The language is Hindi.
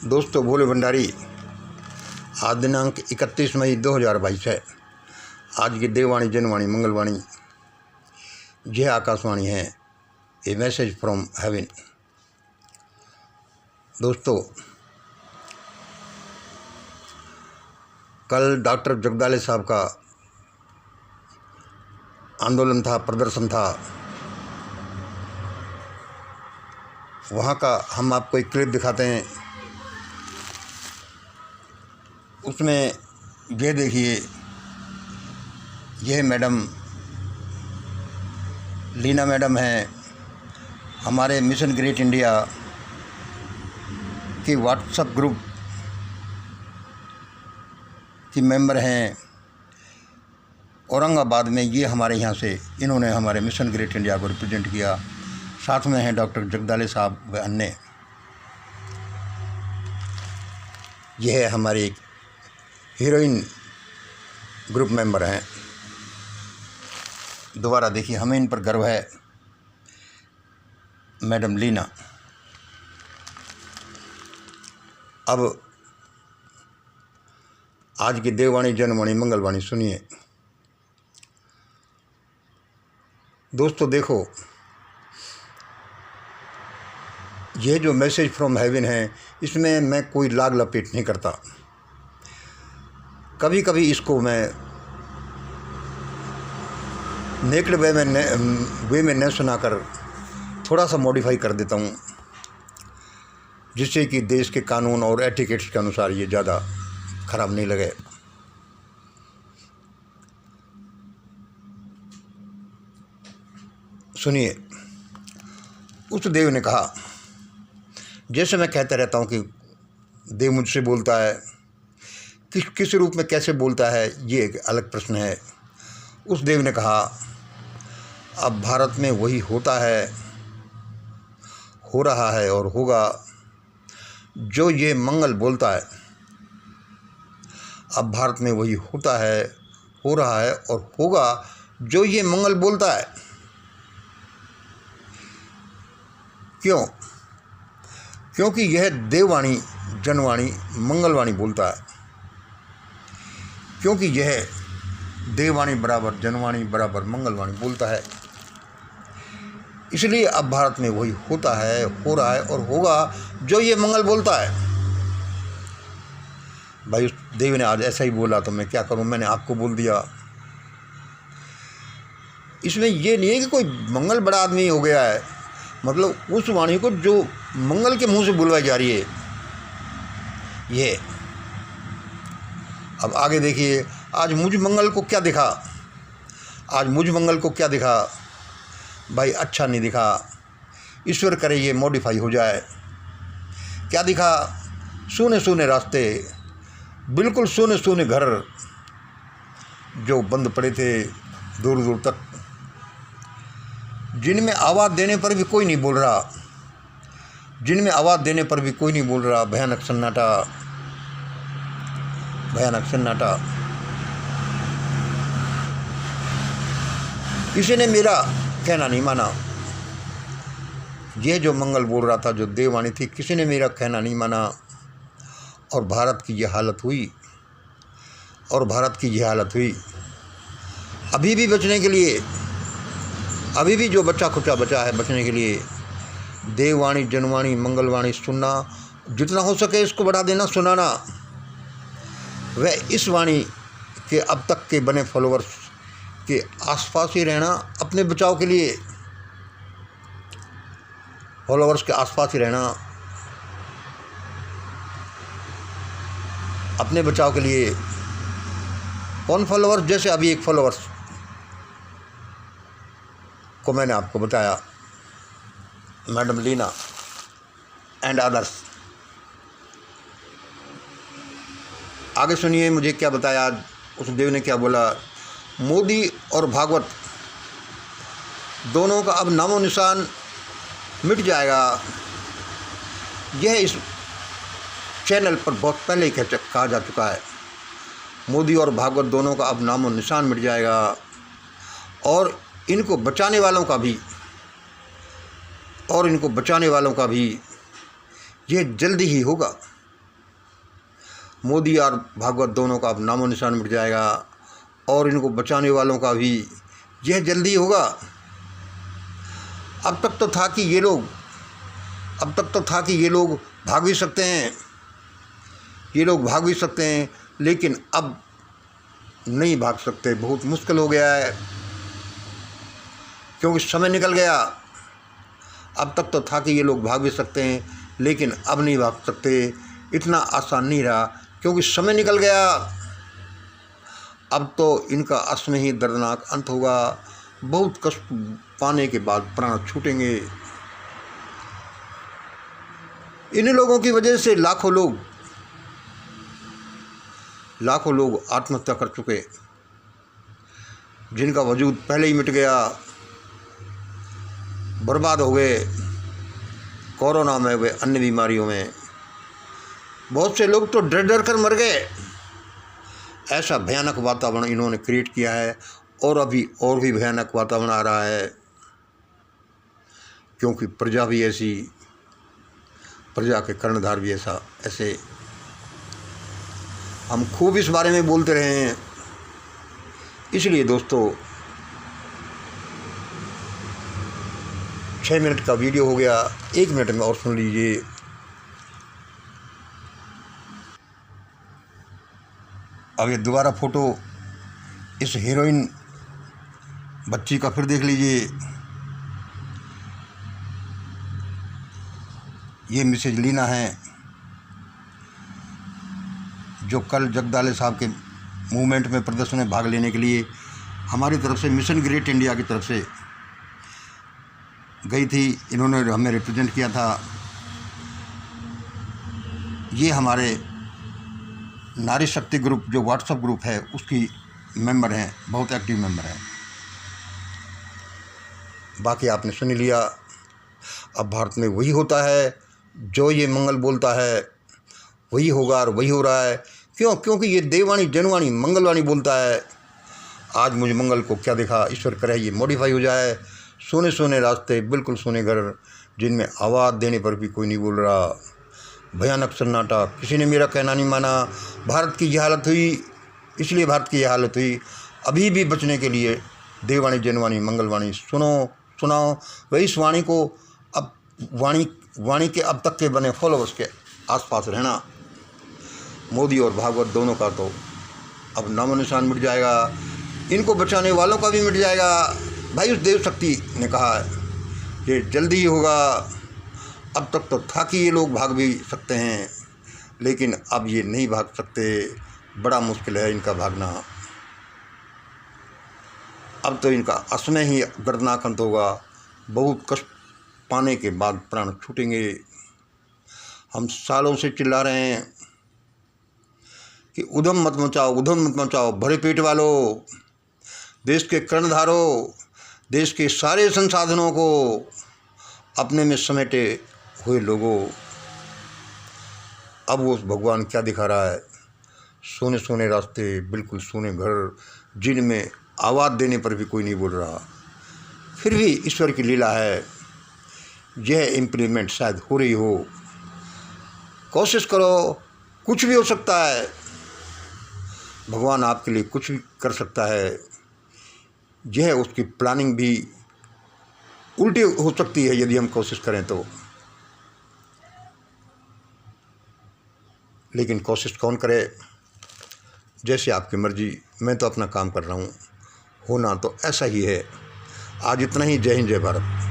दोस्तों, भोले भंडारी। आज दिनांक 31 मई 2022 है। आज की देववाणी, जनवाणी, मंगलवाणी, यह आकाशवाणी है। ए मैसेज फ्रॉम हेवन। दोस्तों, कल डॉक्टर जगदाले साहब का आंदोलन था, प्रदर्शन था। वहाँ का हम आपको एक क्लिप दिखाते हैं। उसमें ये देखिए, यह मैडम लीना मैडम हैं, हमारे मिशन ग्रेट इंडिया की व्हाट्सएप ग्रुप की मेंबर हैं। औरंगाबाद में ये हमारे यहाँ से इन्होंने हमारे मिशन ग्रेट इंडिया को रिप्रेजेंट किया। साथ में हैं डॉक्टर जगदाले साहब व अन्य। यह है हमारे एक हीरोइन ग्रुप मेंबर हैं। दोबारा देखिए, हमें इन पर गर्व है। मैडम लीना। अब आज की देववाणी, जनवाणी, मंगलवाणी सुनिए। दोस्तों देखो, ये जो मैसेज फ्रॉम हेवन है, इसमें मैं कोई लाग लपेट नहीं करता। कभी कभी इसको मैं नेकेड वे में न सुनाकर थोड़ा सा मॉडिफाई कर देता हूँ, जिससे कि देश के कानून और एटिकेट्स के अनुसार ये ज़्यादा खराब नहीं लगे। सुनिए। उस देव ने कहा, जैसे मैं कहता रहता हूँ कि देव मुझसे बोलता है, किस रूप में कैसे बोलता है, ये एक अलग प्रश्न है। उस देव ने कहा, अब भारत में वही होता है, हो रहा है और होगा जो ये मंगल बोलता है। अब भारत में वही होता है, हो रहा है और होगा जो ये मंगल बोलता है। क्यों? क्योंकि यह देववाणी, जनवाणी, मंगलवाणी बोलता है। क्योंकि यह देववाणी बराबर जनवाणी बराबर मंगलवाणी बोलता है, इसलिए अब भारत में वही होता है, हो रहा है और होगा जो ये मंगल बोलता है। भाई, उस देव ने आज ऐसा ही बोला तो मैं क्या करूं, मैंने आपको बोल दिया। इसमें ये नहीं है कि कोई मंगल बड़ा आदमी हो गया है, मतलब उस वाणी को जो मंगल के मुंह से बुलवाई जा रही है। ये अब आगे देखिए, आज मुझ मंगल को क्या दिखा। आज मुझ मंगल को क्या दिखा भाई? अच्छा नहीं दिखा। ईश्वर करे ये मॉडिफाई हो जाए। क्या दिखा? सूने सूने रास्ते, बिल्कुल सूने सूने घर जो बंद पड़े थे दूर दूर तक, जिनमें आवाज़ देने पर भी कोई नहीं बोल रहा, जिनमें आवाज़ देने पर भी कोई नहीं बोल रहा। भयानक सन्नाटा, भयानक सन्नाटा। किसी ने मेरा कहना नहीं माना। ये जो मंगल बोल रहा था, जो देववाणी थी, किसी ने मेरा कहना नहीं माना और भारत की ये हालत हुई। और भारत की ये हालत हुई। अभी भी बचने के लिए, अभी भी जो बच्चा खुचा बचा है, बचने के लिए देववाणी, जनवाणी, मंगलवाणी सुनना, जितना हो सके इसको बढ़ा देना, सुनाना। वह इस वाणी के अब तक के बने फॉलोअर्स के आसपास ही रहना, अपने बचाव के लिए। फॉलोअर्स के आसपास ही रहना, अपने बचाव के लिए। कौन फॉलोअर्स? जैसे अभी एक फॉलोअर्स को मैंने आपको बताया, मैडम लीना एंड अदर्स। आगे सुनिए मुझे क्या बताया। उस देव ने क्या बोला। मोदी और भागवत दोनों का अब नामो निशान मिट जाएगा। यह इस चैनल पर बहुत पहले ही कहा जा चुका है। मोदी और भागवत दोनों का अब नामो निशान मिट जाएगा और इनको बचाने वालों का भी, और इनको बचाने वालों का भी, यह जल्दी ही होगा। मोदी और भागवत दोनों का अब नामो निशान मिट जाएगा और इनको बचाने वालों का भी यह जल्दी होगा। अब तक तो था कि ये लोग भाग भी सकते हैं, लेकिन अब नहीं भाग सकते, बहुत मुश्किल हो गया है क्योंकि समय निकल गया। अब तक तो था कि ये लोग भाग भी सकते हैं, लेकिन अब नहीं भाग सकते, इतना आसान नहीं रहा क्योंकि समय निकल गया। अब तो इनका असमय ही दर्दनाक अंत होगा, बहुत कष्ट पाने के बाद प्राण छूटेंगे। इन लोगों की वजह से लाखों लोग आत्महत्या कर चुके, जिनका वजूद पहले ही मिट गया, बर्बाद हो गए कोरोना में, वे अन्य बीमारियों में। बहुत से लोग तो डर कर मर गए। ऐसा भयानक वातावरण इन्होंने क्रिएट किया है और अभी और भी भयानक वातावरण आ रहा है क्योंकि प्रजा भी ऐसी, प्रजा के कर्णधार भी ऐसे हम खूब इस बारे में बोलते रहे हैं। इसलिए दोस्तों 6 मिनट का वीडियो हो गया, 1 मिनट में और सुन लीजिए। अब ये दोबारा फ़ोटो इस हीरोइन बच्ची का फिर देख लीजिए। ये मिसेज लीना है जो कल जगदाले साहब के मूवमेंट में प्रदर्शन में भाग लेने के लिए हमारी तरफ से मिशन ग्रेट इंडिया की तरफ से गई थी। इन्होंने हमें रिप्रेजेंट किया था। ये हमारे नारी शक्ति ग्रुप जो व्हाट्सएप ग्रुप है उसकी मेंबर हैं, बहुत एक्टिव मेंबर हैं। बाकी आपने सुन लिया। अब भारत में वही होता है जो ये मंगल बोलता है, वही होगा और वही हो रहा है। क्योंकि ये देववाणी जनवाणी मंगलवाणी बोलता है। आज मुझे मंगल को क्या दिखा, ईश्वर करे ये मॉडिफाई हो जाए। सोने सोने रास्ते, बिल्कुल सोने घर, जिनमें आवाज़ देने पर भी कोई नहीं बोल रहा। भयानक सन्नाटा, किसी ने मेरा कहना नहीं माना। भारत की ये हालत हुई, इसलिए भारत की ये हालत हुई। अभी भी बचने के लिए देववाणी जनवाणी मंगलवाणी सुनाओ। वही इस वाणी को अब वाणी के अब तक के बने फॉलोअर्स के आसपास रहना। मोदी और भागवत दोनों का तो अब नामो निशान मिट जाएगा, इनको बचाने वालों का भी मिट जाएगा। भाई उस देव शक्ति ने कहा है ये जल्दी ही होगा। अब तक तो था कि ये लोग भाग भी सकते हैं, लेकिन अब ये नहीं भाग सकते, बड़ा मुश्किल है इनका भागना। अब तो इनका असमय ही दर्दनाक अंत होगा, बहुत कष्ट पाने के बाद प्राण छूटेंगे। हम सालों से चिल्ला रहे हैं कि उधम मत मचाओ, भरे पेट वालों, देश के कर्णधारों, देश के सारे संसाधनों को अपने में समेटे हुए लोगों। अब वो भगवान क्या दिखा रहा है, सोने सोने रास्ते, बिल्कुल सोने घर, जिनमें आवाज़ देने पर भी कोई नहीं बोल रहा। फिर भी ईश्वर की लीला है, यह इम्प्लीमेंट शायद हो रही हो। कोशिश करो, कुछ भी हो सकता है। भगवान आपके लिए कुछ भी कर सकता है। यह उसकी प्लानिंग भी उल्टी हो सकती है यदि हम कोशिश करें तो। लेकिन कोशिश कौन करे, जैसे आपकी मर्जी। मैं तो अपना काम कर रहा हूँ, होना तो ऐसा ही है। आज इतना ही। जय हिंद, जय भारत।